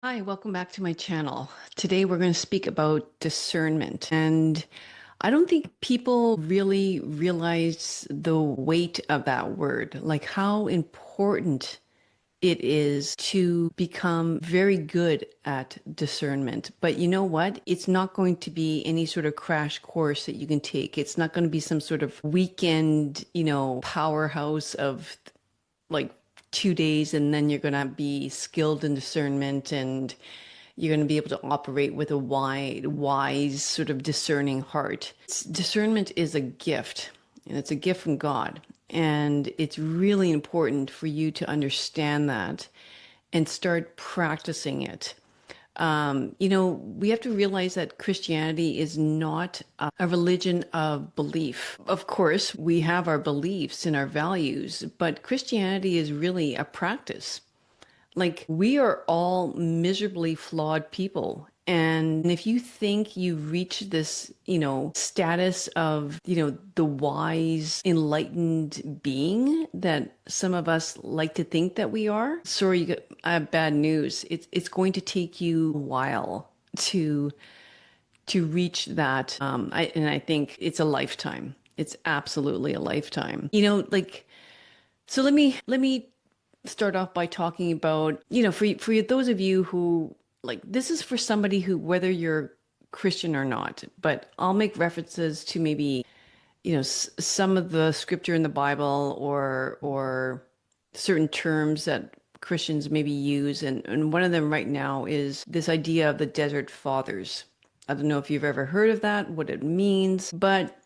Hi, welcome back to my channel. Today we're going to speak about discernment. And I don't think people really realize the weight of that word, like how important it is to become very good at discernment. But you know what? It's not going to be any sort of crash course that you can take. It's not going to be some sort of weekend, powerhouse of like 2 days and then you're going to be skilled in discernment and you're going to be able to operate with a wise, sort of discerning heart. Discernment is a gift, and it's a gift from God. And it's really important for you to understand that and start practicing it. We have to realize that Christianity is not a religion of belief. Of course, we have our beliefs and our values, but Christianity is really a practice. Like, we are all miserably flawed people. And if you think you've reached this, status of, the wise, enlightened being that some of us like to think that we are, sorry, I have bad news. It's going to take you a while to reach that. And I think it's a lifetime. It's absolutely a lifetime. So let me start off by talking about, for those of you who like this is for somebody who, whether you're Christian or not, but I'll make references to maybe, some of the scripture in the Bible or certain terms that Christians maybe use. And one of them right now is this idea of the desert fathers. I don't know if you've ever heard of that, what it means, but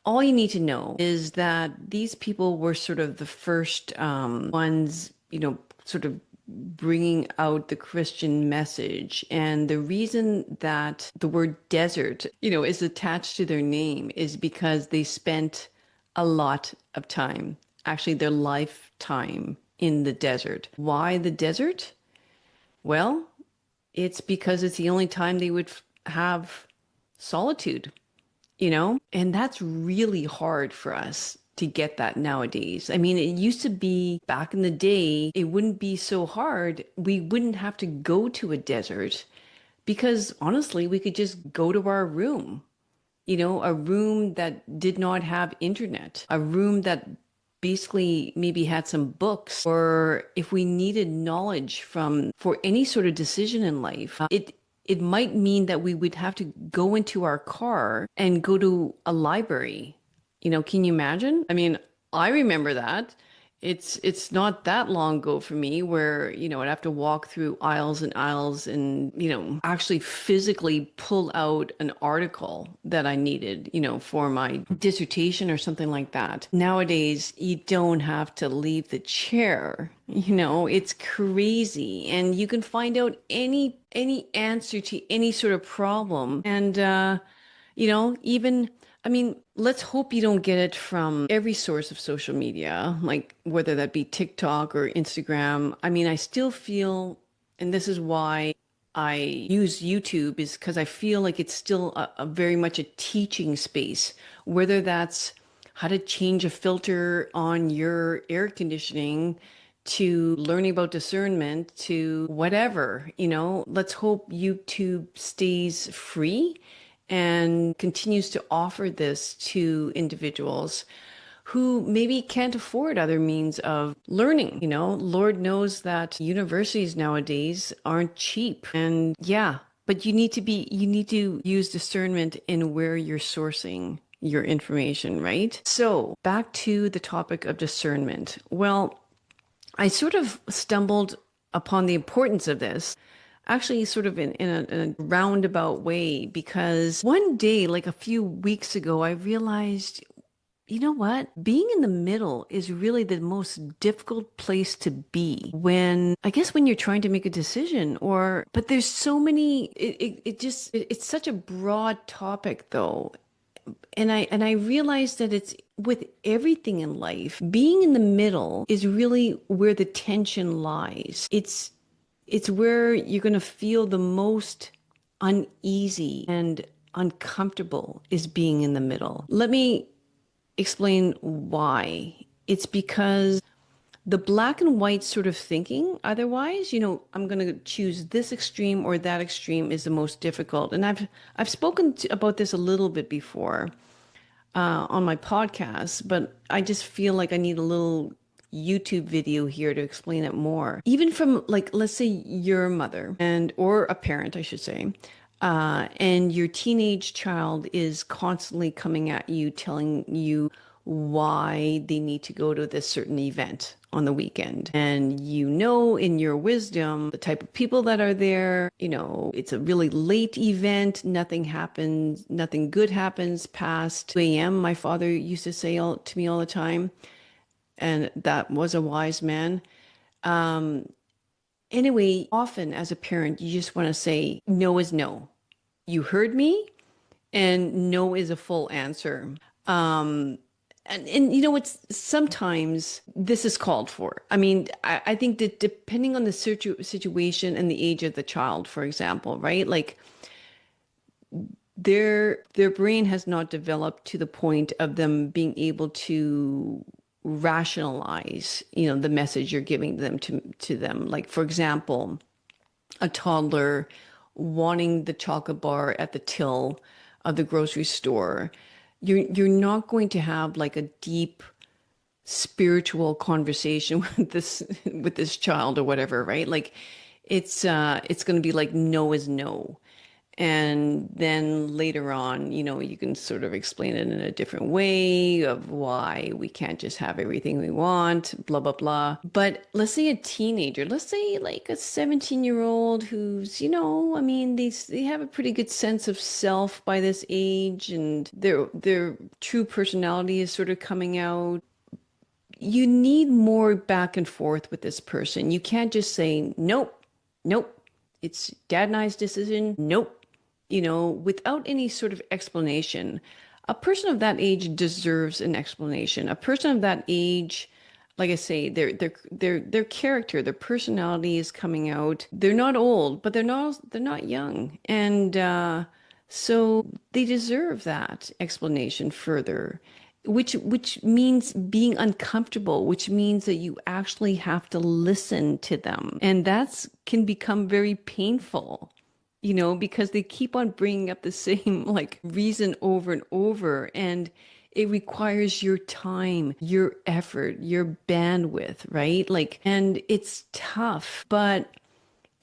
all you need to know is that these people were sort of the first ones, sort of bringing out the Christian message. And the reason that the word desert, is attached to their name is because they spent a lot of time, actually their lifetime in the desert. Why the desert? Well, it's because it's the only time they would have solitude, and that's really hard for us to get that nowadays. I mean, it used to be back in the day, it wouldn't be so hard. We wouldn't have to go to a desert because honestly, we could just go to our room, a room that did not have internet, a room that basically maybe had some books, or if we needed knowledge from for any sort of decision in life, it might mean that we would have to go into our car and go to a library. Can you imagine? I mean, I remember that. It's not that long ago for me where, I'd have to walk through aisles and aisles and, actually physically pull out an article that I needed, for my dissertation or something like that. Nowadays, you don't have to leave the chair. It's crazy. And you can find out any answer to any sort of problem. And even, I mean, let's hope you don't get it from every source of social media, like whether that be TikTok or Instagram. I mean, I still feel, and this is why I use YouTube, is because I feel like it's still a very much a teaching space, whether that's how to change a filter on your air conditioning to learning about discernment to whatever, let's hope YouTube stays free and continues to offer this to individuals who maybe can't afford other means of learning. Lord knows that universities nowadays aren't cheap. And yeah, but you need to use discernment in where you're sourcing your information, right? So back to the topic of discernment. Well, I sort of stumbled upon the importance of this, actually, sort of in a roundabout way, because one day, like a few weeks ago, I realized, you know what? Being in the middle is really the most difficult place to be I guess when you're trying to make a decision but there's so many, it's such a broad topic though. And I realized that it's with everything in life, being in the middle is really where the tension lies. It's where you're going to feel the most uneasy and uncomfortable is being in the middle. Let me explain why. It's because The black and white sort of thinking, otherwise, I'm going to choose this extreme or that extreme is the most difficult. And I've spoken about this a little bit before on my podcast, but I just feel like I need a little YouTube video here to explain it more. Even from like, let's say your mother and or a parent, I should say, and your teenage child is constantly coming at you, telling you why they need to go to this certain event on the weekend. And in your wisdom, the type of people that are there, it's a really late event. Nothing happens, nothing good happens past 2 a.m. My father used to say to me all the time, and that was a wise man. Anyway, often as a parent, you just want to say, no is no. You heard me, and no is a full answer. And it's sometimes this is called for. I mean, I think that depending on the situation and the age of the child, for example, right? Like their brain has not developed to the point of them being able to rationalize, the message you're giving them to them. Like, for example, a toddler wanting the chocolate bar at the till of the grocery store, you're not going to have like a deep spiritual conversation with this child or whatever, right? Like it's going to be like no is no. And then later on, you can sort of explain it in a different way of why we can't just have everything we want, blah, blah, blah. But let's say a teenager, let's say like a 17-year-old who's, I mean, they have a pretty good sense of self by this age and their true personality is sort of coming out. You need more back and forth with this person. You can't just say, nope, nope, it's dad and I's decision. Nope. Without any sort of explanation. A person of that age deserves an explanation. A person of that age, like I say, their character, their personality is coming out. They're not old, but they're not young. And so they deserve that explanation further, which means being uncomfortable, which means that you actually have to listen to them. And that's can become very painful, because they keep on bringing up the same like reason over and over. And it requires your time, your effort, your bandwidth, right? Like, and it's tough, but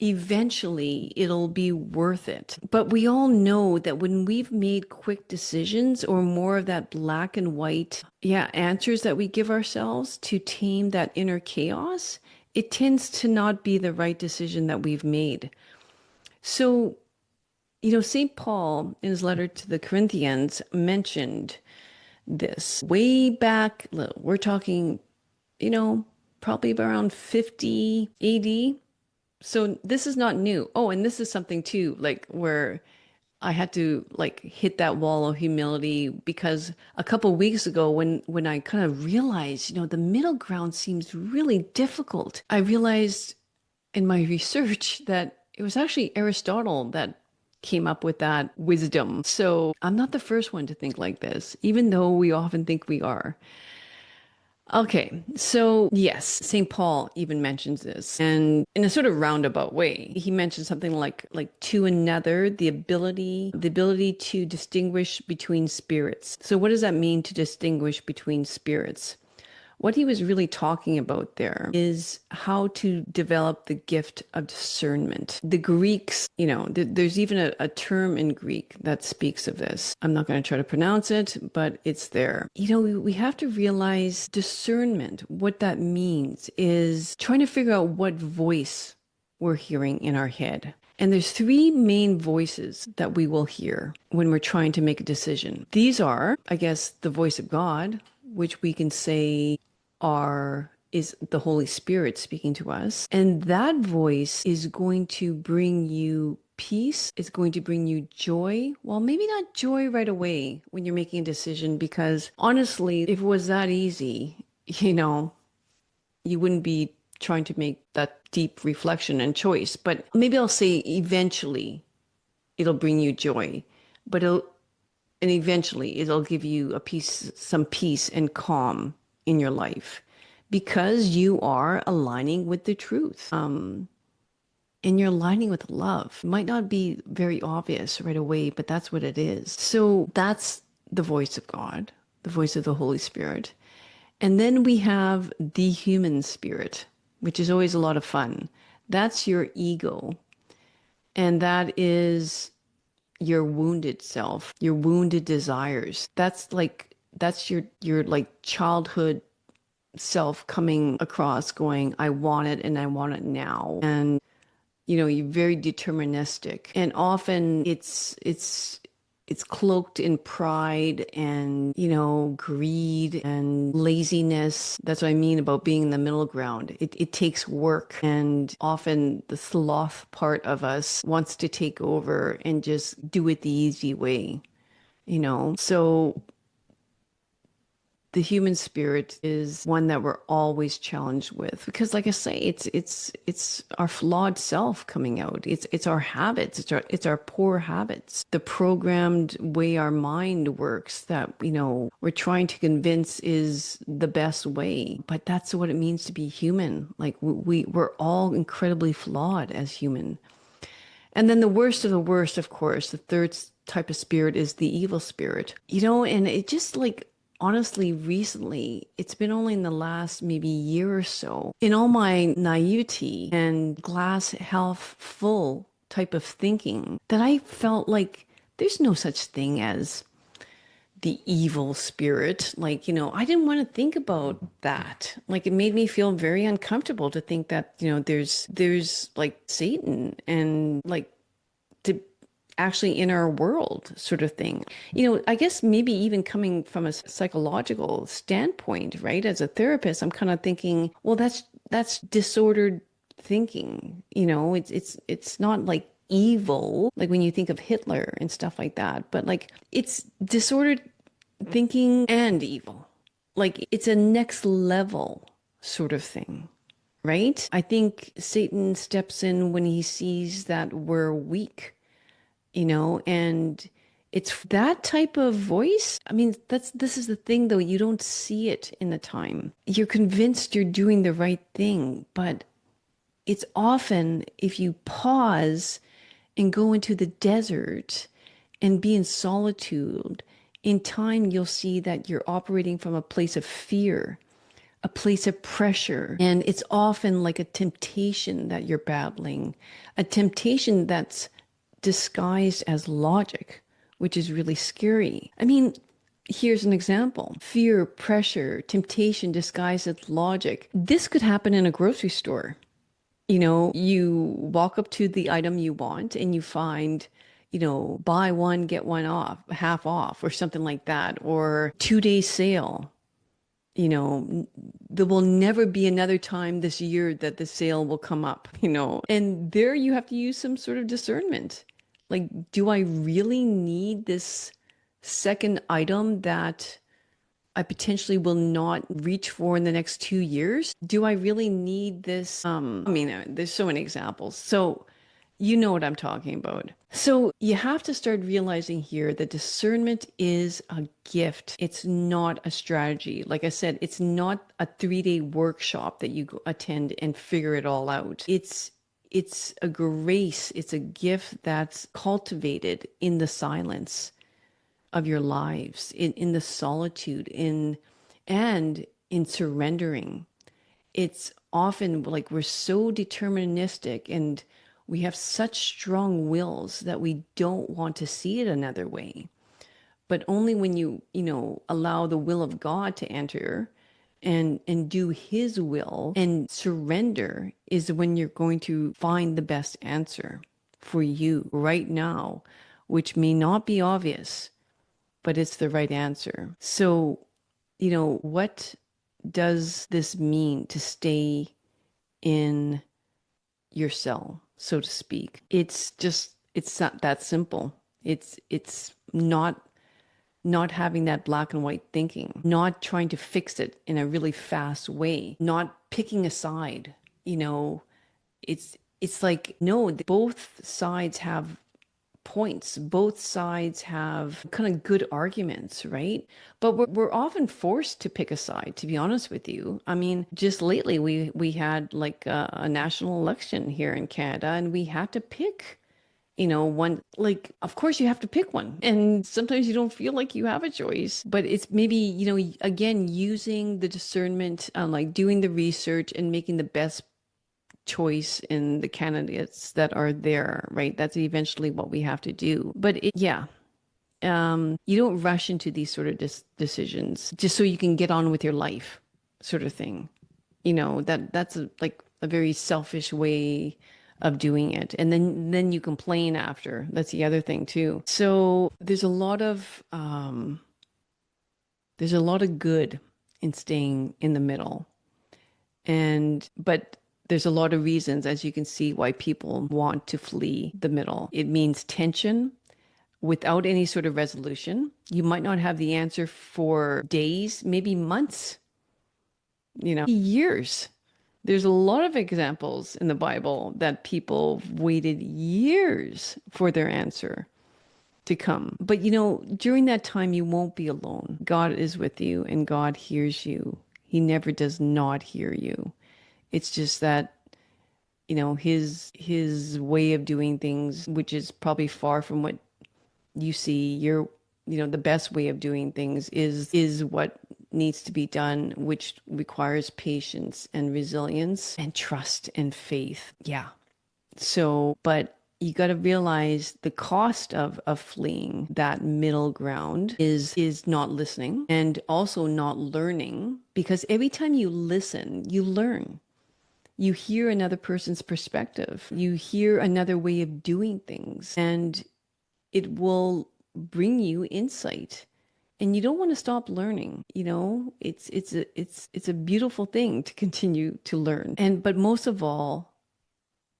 eventually it'll be worth it. But we all know that when we've made quick decisions or more of that black and white, answers that we give ourselves to tame that inner chaos, it tends to not be the right decision that we've made. So, St. Paul in his letter to the Corinthians mentioned this way back. We're talking, probably around 50 AD. So this is not new. Oh, and this is something too, like where I had to like hit that wall of humility because a couple weeks ago when I kind of realized, the middle ground seems really difficult. I realized in my research that it was actually Aristotle that came up with that wisdom. So I'm not the first one to think like this, even though we often think we are. Okay, so yes, St. Paul even mentions this, and in a sort of roundabout way, he mentions something like to another, the ability to distinguish between spirits. So what does that mean to distinguish between spirits? What he was really talking about there is how to develop the gift of discernment. The Greeks, there's even a term in Greek that speaks of this. I'm not going to try to pronounce it, but it's there. We have to realize discernment. What that means is trying to figure out what voice we're hearing in our head. And there's three main voices that we will hear when we're trying to make a decision. These are, I guess, the voice of God, which we can say is the Holy Spirit speaking to us. And that voice is going to bring you peace. It's going to bring you joy. Well, maybe not joy right away when you're making a decision, because honestly, if it was that easy, you wouldn't be trying to make that deep reflection and choice. But maybe I'll say eventually it'll bring you joy, and eventually it'll give you some peace and calm in your life, because you are aligning with the truth. And you're aligning with love. It might not be very obvious right away, but that's what it is. So that's the voice of God, the voice of the Holy Spirit. And then we have the human spirit, which is always a lot of fun. That's your ego. And that is your wounded self, your wounded desires. That's your like childhood self coming across going, I want it and I want it now. And you're very deterministic. And often it's cloaked in pride and, greed and laziness. That's what I mean about being in the middle ground. It takes work. And often the sloth part of us wants to take over and just do it the easy way. So the human spirit is one that we're always challenged with because, like I say, it's our flawed self coming out. It's our habits. It's our poor habits. The programmed way our mind works that we're trying to convince is the best way. But that's what it means to be human. Like we're all incredibly flawed as human. And then the worst of the worst, of course, the third type of spirit is the evil spirit. And it just like, honestly, recently, it's been only in the last maybe year or so, in all my naivety and glass half full type of thinking, that I felt like there's no such thing as the evil spirit. Like, I didn't want to think about that. Like, it made me feel very uncomfortable to think that, there's like Satan and like to actually in our world sort of thing. I guess maybe even coming from a psychological standpoint, right? As a therapist, I'm kind of thinking, well, that's disordered thinking. It's not like evil, like when you think of Hitler and stuff like that, but like it's disordered thinking and evil. Like it's a next level sort of thing. Right? I think Satan steps in when he sees that we're weak, and it's that type of voice. I mean, this is the thing though, you don't see it in the time. You're convinced you're doing the right thing, but it's often if you pause and go into the desert and be in solitude, in time you'll see that you're operating from a place of fear, a place of pressure. And it's often like a temptation that you're battling, a temptation that's disguised as logic, which is really scary. I mean, here's an example. Fear, pressure, temptation disguised as logic. This could happen in a grocery store. You walk up to the item you want and you find, buy one, get one off, half off, or something like that, or 2 day sale. There will never be another time this year that the sale will come up. And there you have to use some sort of discernment. Like, do I really need this second item that I potentially will not reach for in the next 2 years? Do I really need this? I mean, there's so many examples. So you know what I'm talking about. So you have to start realizing here that discernment is a gift. It's not a strategy. Like I said, it's not a 3-day workshop that you go attend and figure it all out. It's a grace. It's a gift that's cultivated in the silence of your lives, in the solitude, and in surrendering. It's often like we're so deterministic and we have such strong wills that we don't want to see it another way. But only when you allow the will of God to enter and do his will and surrender is when you're going to find the best answer for you right now, which may not be obvious, but it's the right answer. So, what does this mean to stay in your cell, so to speak? It's not that simple. It's not having that black and white thinking, not trying to fix it in a really fast way, not picking a side. It's like, no, both sides have points. Both sides have kind of good arguments, right? But we're often forced to pick a side, to be honest with you. I mean, just lately we had like a national election here in Canada, and we had to pick, one, like, of course you have to pick one. And sometimes you don't feel like you have a choice, but it's maybe, again, using the discernment, like doing the research and making the best choice in the candidates that are there, right? That's eventually what we have to do. But yeah, you don't rush into these sort of decisions just so you can get on with your life, sort of thing. That's like a very selfish way of doing it, and then you complain after. That's the other thing too. So there's a lot of good in staying in the middle. And, but there's a lot of reasons, as you can see, why people want to flee the middle. It means tension without any sort of resolution. You might not have the answer for days, maybe months, years. There's a lot of examples in the Bible that people waited years for their answer to come. But during that time, you won't be alone. God is with you and God hears you. He never does not hear you. It's just that, his way of doing things, which is probably far from what you see, the best way of doing things is what needs to be done, which requires patience and resilience and trust and faith. Yeah. So, but you got to realize the cost of fleeing that middle ground is not listening and also not learning, because every time you listen, you learn. You hear another person's perspective. You hear another way of doing things, and it will bring you insight. And you don't want to stop learning. It's a beautiful thing to continue to learn. And but most of all,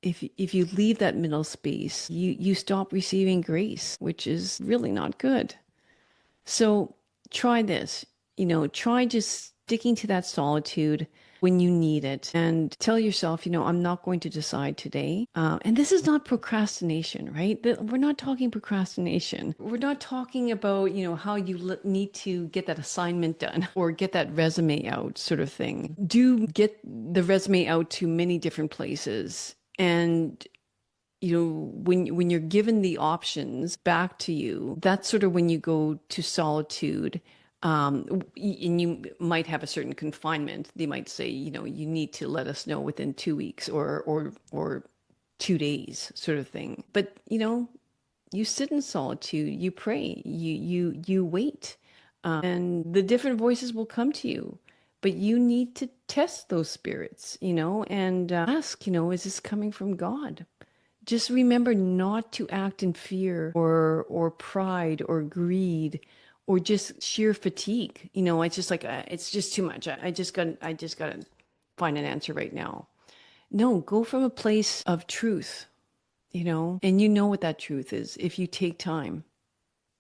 if you leave that middle space, you stop receiving grace, which is really not good. So try this, try just sticking to that solitude when you need it, and tell yourself, I'm not going to decide today. And this is not procrastination, right? We're not talking procrastination. We're not talking about, how you need to get that assignment done or get that resume out, sort of thing. Do get the resume out to many different places. And when you're given the options back to you, that's sort of when you go to solitude. And you might have a certain confinement. They might say, you need to let us know within 2 weeks or 2 days, sort of thing. But you sit in solitude, you pray, you wait, and the different voices will come to you. But you need to test those spirits, and ask, is this coming from God? Just remember not to act in fear or pride or greed or just sheer fatigue. It's just like it's just too much. I just got to find an answer right now. No, go from a place of truth, and what that truth is if you take time.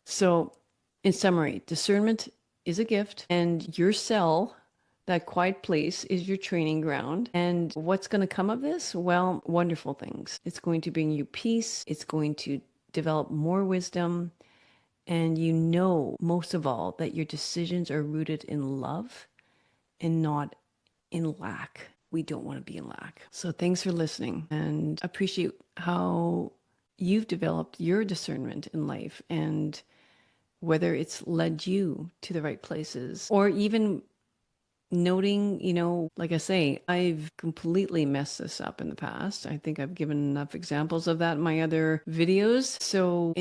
So, in summary, discernment is a gift, and your cell, that quiet place, is your training ground. And what's going to come of this? Well, wonderful things. It's going to bring you peace. It's going to develop more wisdom. And most of all, that your decisions are rooted in love and not in lack. We don't want to be in lack. So thanks for listening, and appreciate how you've developed your discernment in life, and whether it's led you to the right places, or even noting, like I say, I've completely messed this up in the past. I think I've given enough examples of that in my other videos. So,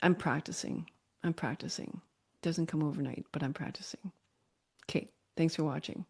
I'm practicing. I'm practicing. It doesn't come overnight, but I'm practicing. Okay. Thanks for watching.